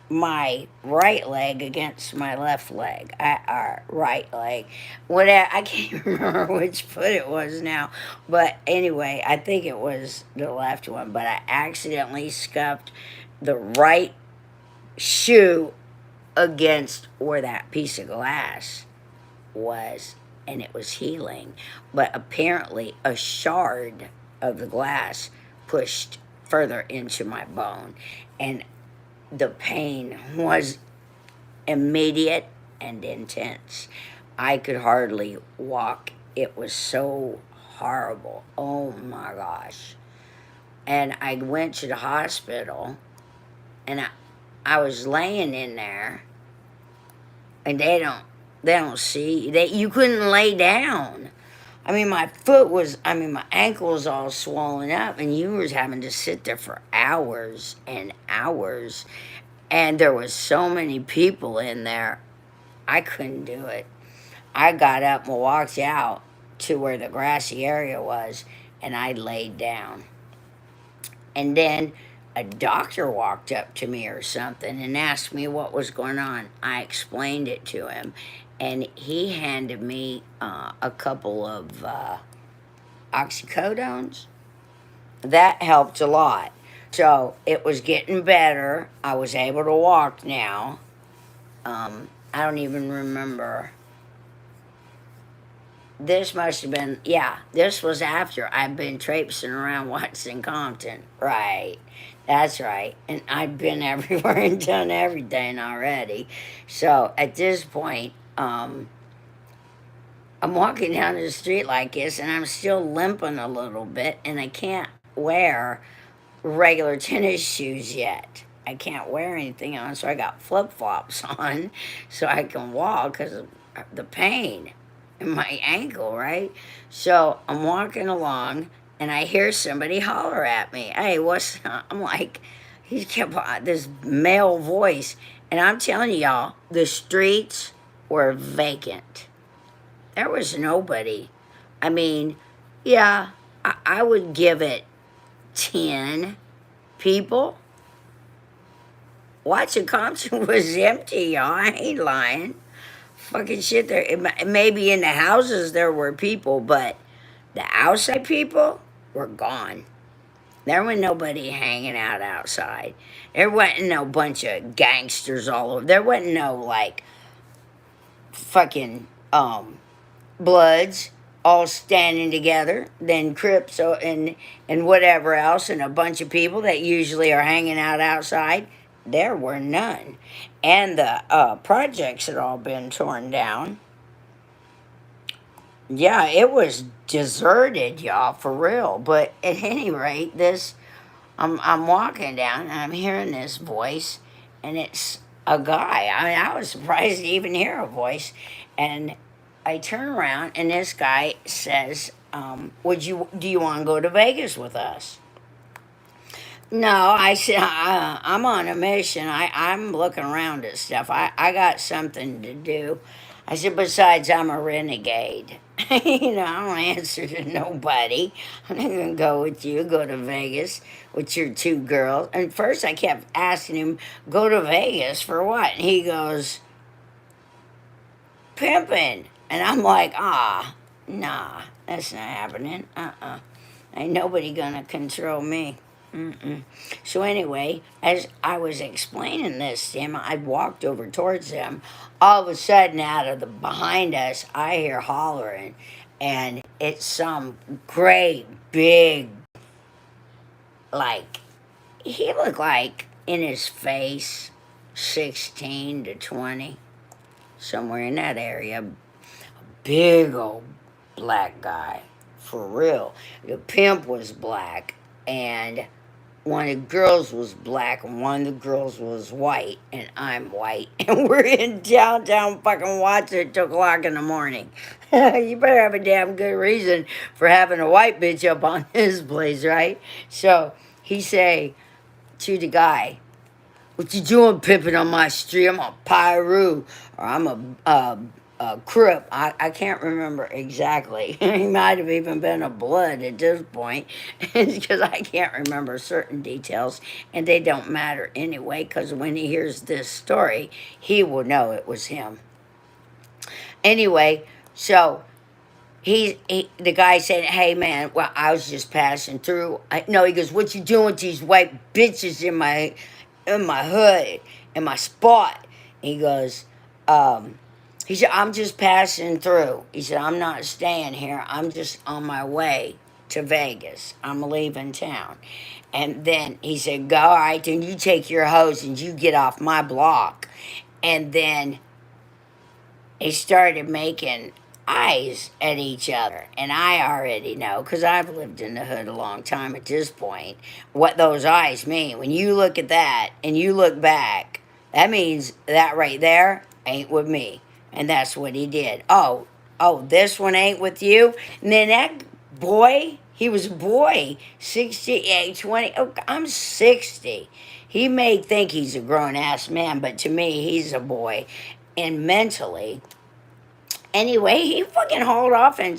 my right leg against my left leg, right leg. Whatever, I can't remember which foot it was now, but anyway, I think it was the left one. But I accidentally scuffed the right shoe against where that piece of glass was, and it was healing. But apparently, a shard of the glass pushed further into my bone, and the pain was immediate and intense. I could hardly walk. It was so horrible. Oh my gosh. And I went to the hospital, and I was laying in there, and they don't see, you couldn't lay down. I mean, my foot was, I mean, my ankle was all swollen up, and you was having to sit there for hours and hours. And there was so many people in there, I couldn't do it. I got up and walked out to where the grassy area was, and I laid down. And then a doctor walked up to me or something and asked me what was going on. I explained it to him, and he handed me a couple of oxycodones. That helped a lot. So it was getting better. I was able to walk now. I don't even remember. This must have been, yeah, this was after I'd been traipsing around Watson Compton. Right. That's right. And I'd been everywhere and done everything already. So at this point, I'm walking down the street like this, and I'm still limping a little bit, and I can't wear regular tennis shoes yet. I can't wear anything on, so I got flip flops on so I can walk because of the pain in my ankle, right? So I'm walking along, and I hear somebody holler at me. Hey, what's? I'm like, he kept this male voice, and I'm telling y'all, the streets were vacant. There was nobody. I mean, yeah, I would give it 10 people. Watson Compton was empty, y'all. I ain't lying. Fucking shit, there. Maybe in the houses there were people, but the outside people were gone. There was nobody hanging out outside. There wasn't no bunch of gangsters all over. There wasn't no, like, fucking, Bloods all standing together, then Crips and whatever else, and a bunch of people that usually are hanging out outside. There were none. And the projects had all been torn down. Yeah, it was deserted, y'all, for real. But at any rate, I'm walking down and I'm hearing this voice, and it's a guy. I mean, I was surprised to even hear a voice. And I turn around, and this guy says, do you want to go to Vegas with us? No, I said, I'm on a mission. I'm looking around at stuff. I got something to do. I said, besides, I'm a renegade. You know, I don't answer to nobody. I'm not going to go with you, go to Vegas with your two girls. And first I kept asking him, go to Vegas for what? And he goes, pimping. And I'm like, nah, that's not happening. Ain't nobody going to control me. So anyway, as I was explaining this to him, I walked over towards him. All of a sudden, out of the behind us, I hear hollering, and it's some great big, like, he looked like in his face 16 to 20, somewhere in that area. Big old black guy, for real. The pimp was black, and one of the girls was black, and one of the girls was white, and I'm white. And we're in downtown fucking Watson at 2 o'clock in the morning. You better have a damn good reason for having a white bitch up on his place, right? So he say to the guy, what you doing pimping on my street? I'm a Pyru, or I'm a Crip. I can't remember exactly. He might have even been a Blood at this point, because I can't remember certain details, and they don't matter anyway, because when he hears this story, he will know it was him. Anyway, so the guy said, hey man, well, I was just passing through. No, he goes, what you doing with these white bitches in my hood, in my spot? He goes, he said, I'm just passing through. He said, I'm not staying here. I'm just on my way to Vegas. I'm leaving town. And then he said, go, all right, then you take your hose and you get off my block. And then they started making eyes at each other. And I already know, because I've lived in the hood a long time at this point, what those eyes mean. When you look at that and you look back, that means that right there ain't with me. And that's what he did. Oh, Oh, this one ain't with you. And then that boy, he was a boy, 68, 20. Oh, I'm 60. He may think he's a grown ass man, but to me, he's a boy. And mentally, anyway, he fucking hauled off and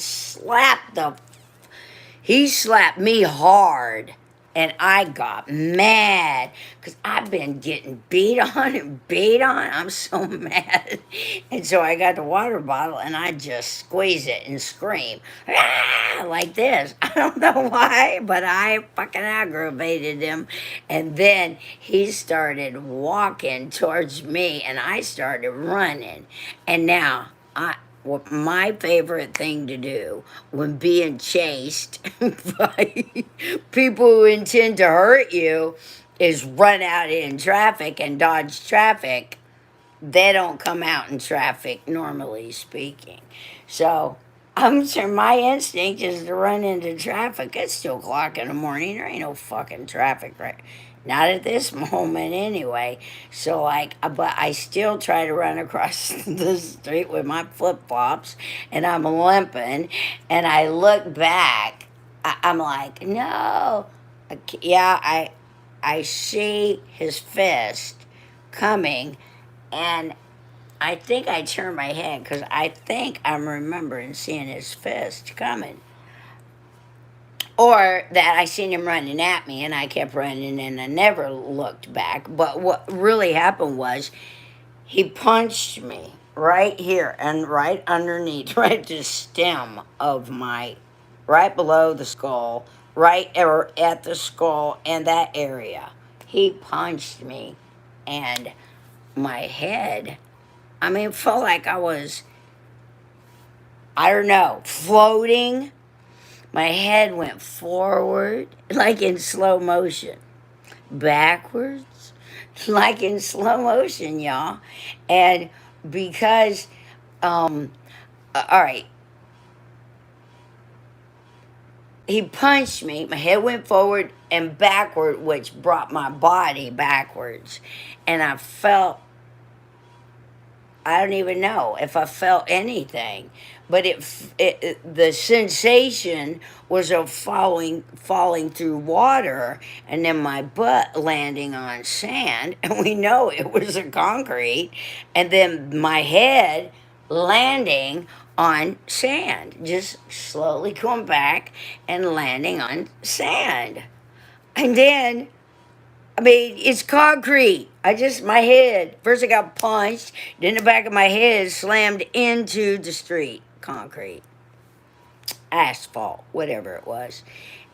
he slapped me hard. And I got mad because I've been getting beat on and beat on. I'm so mad. And so I got the water bottle and I just squeeze it and scream, "Ah!" Like this. I don't know why, but I fucking aggravated him. And then he started walking towards me and I started running. And now, what my favorite thing to do when being chased by people who intend to hurt you is run out in traffic and dodge traffic. They don't come out in traffic, normally speaking. So I'm sure my instinct is to run into traffic. It's 2 o'clock in the morning. There ain't no fucking traffic right. Not at this moment, anyway. So, like, but I still try to run across the street with my flip flops, and I'm limping, and I look back. I'm like, no, yeah, I see his fist coming, and I think I turned my head because I think I'm remembering seeing his fist coming. Or that I seen him running at me and I kept running and I never looked back. But what really happened was he punched me right here and right underneath, right at the stem of my, right below the skull, right or at the skull and that area. He punched me and my head, I mean, it felt like I was, I don't know, floating. My head went forward, like in slow motion, backwards, like in slow motion, y'all. And because, all right, he punched me, my head went forward and backward, which brought my body backwards. And I felt, I don't even know if I felt anything, but the sensation was of falling through water, and then my butt landing on sand, and we know it was a concrete, and then my head landing on sand, just slowly going back and landing on sand, and then I mean, it's concrete. My head, first I got punched, then the back of my head slammed into the street. Concrete, asphalt, whatever it was.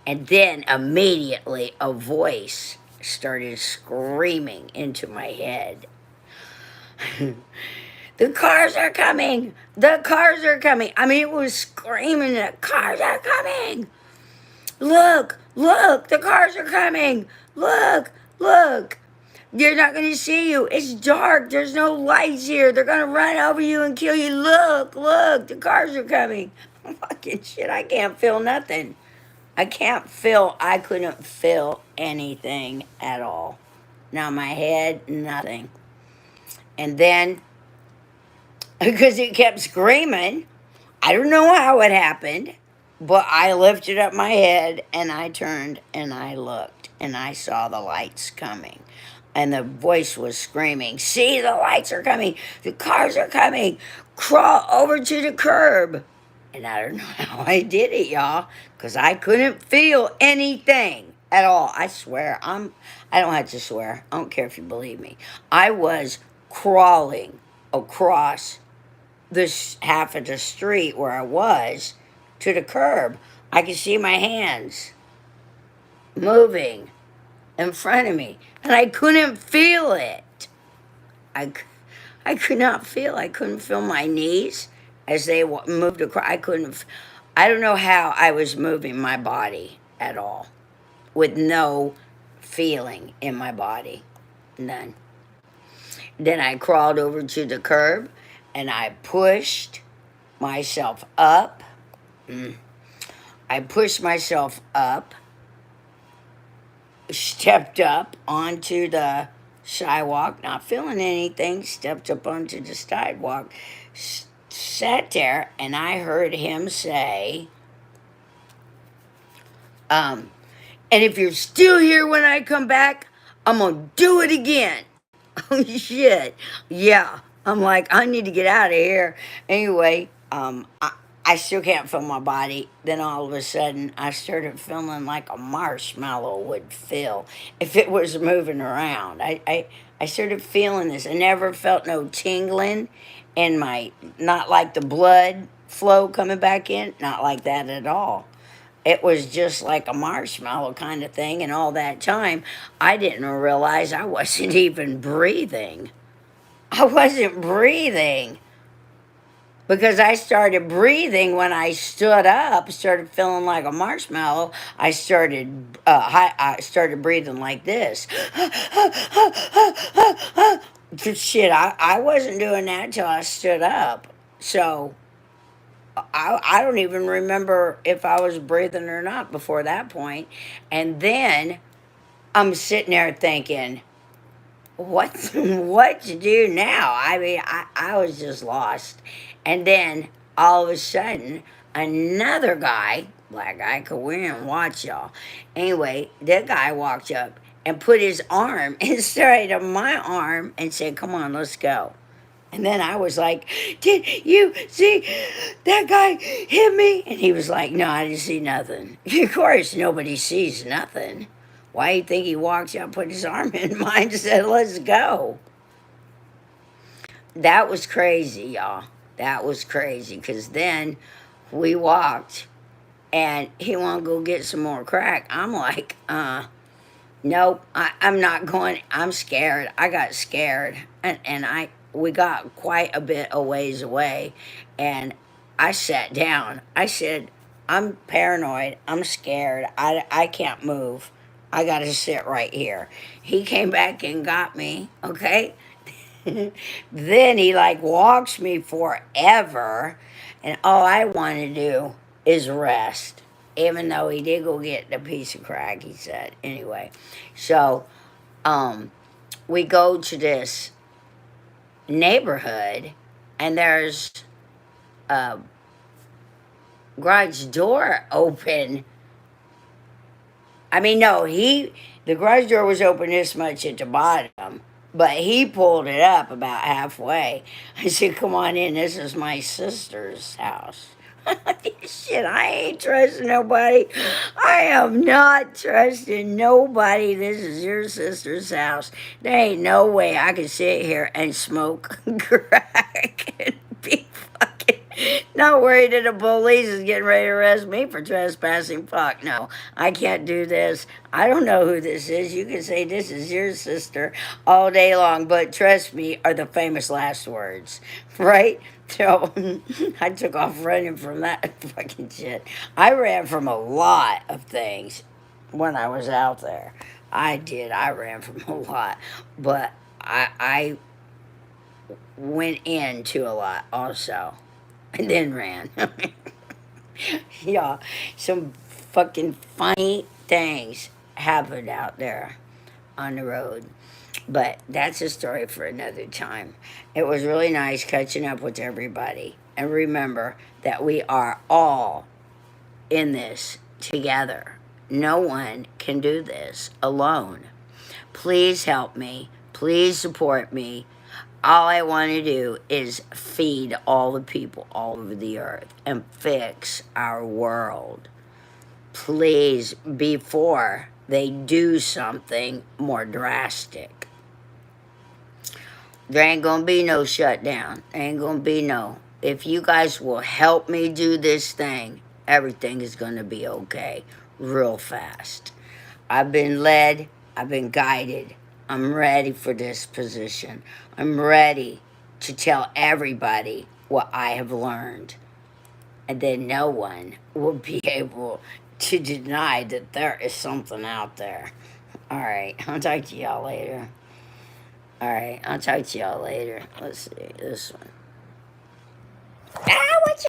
And then immediately a voice started screaming into my head. The cars are coming! The cars are coming! I mean, it was screaming, the cars are coming! Look, look, the cars are coming! Look, look! They're not going to see you. It's dark. There's no lights here. They're going to run over you and kill you. Look, look, the cars are coming. Fucking shit, I can't feel nothing. I couldn't feel anything at all. Now my head, nothing. And then, because it kept screaming, I don't know how it happened, but I lifted up my head and I turned and I looked and I saw the lights coming. And the voice was screaming, "See, the lights are coming. The cars are coming. Crawl over to the curb." And I don't know how I did it, y'all, because I couldn't feel anything at all. I swear, I don't have to swear. I don't care if you believe me. I was crawling across this half of the street where I was to the curb. I could see my hands moving in front of me, and I couldn't feel it. I could not feel. I couldn't feel my knees as they moved across. I don't know how I was moving my body at all, with no feeling in my body, none. Then I crawled over to the curb, and I pushed myself up. I pushed myself up, stepped up onto the sidewalk, not feeling anything, stepped up onto the sidewalk, sat there and I heard him say, and if you're still here when I come back, I'm gonna do it again. Oh shit. Yeah. I'm like, I need to get out of here. Anyway, I still can't feel my body. Then all of a sudden, I started feeling like a marshmallow would feel if it was moving around. I started feeling this. I never felt no tingling in my, not like the blood flow coming back in, not like that at all. It was just like a marshmallow kind of thing, and all that time, I didn't realize I wasn't even breathing. I wasn't breathing because I started breathing when I stood up, started feeling like a marshmallow. I started breathing like this. Shit, I wasn't doing that till I stood up. So I don't even remember if I was breathing or not before that point. And then I'm sitting there thinking, what to do now? I mean, I was just lost. And then all of a sudden, another guy, black guy, cause we didn't watch y'all. Anyway, that guy walked up and put his arm inside of my arm and said, "Come on, let's go." And then I was like, "Did you see that guy hit me?" And he was like, "No, I didn't see nothing." Of course, nobody sees nothing. Why do you think he walked up, put his arm in mine, and said, "Let's go"? That was crazy, y'all. That was crazy. Because then we walked, and he wanted to go get some more crack. I'm like, nope, I'm not going. I'm scared. I got scared. And we got quite a bit a ways away. And I sat down. I said, I'm paranoid. I'm scared. I can't move. I got to sit right here. He came back and got me, okay? Then he like walks me forever. And all I want to do is rest. Even though he did go get a piece of crack, he said. Anyway, so we go to this neighborhood, and there's a garage door open. I mean, no, the garage door was open this much at the bottom, but he pulled it up about halfway. I said, "Come on in, this is my sister's house." Shit, I ain't trusting nobody. I am not trusting nobody. This is your sister's house. There ain't no way I could sit here and smoke crack and be fucking not worried that the police is getting ready to arrest me for trespassing. Fuck no. I can't do this. I don't know who this is. You can say this is your sister all day long, but trust me are the famous last words, right? So I took off running from that fucking shit. I ran from a lot of things when I was out there. I did. I ran from a lot. But I went into a lot also. And then ran. Yeah. Some fucking funny things happened out there on the road. But that's a story for another time. It was really nice catching up with everybody. And remember that we are all in this together. No one can do this alone. Please help me. Please support me. All I want to do is feed all the people all over the earth and fix our world. Please, before they do something more drastic. There ain't gonna be no shutdown. There ain't gonna be no. If you guys will help me do this thing, everything is gonna be okay real fast. I've been led, I've been guided. I'm ready for this position. I'm ready to tell everybody what I have learned. And then no one will be able to deny that there is something out there. All right, I'll talk to y'all later. All right, I'll talk to y'all later. Let's see this one.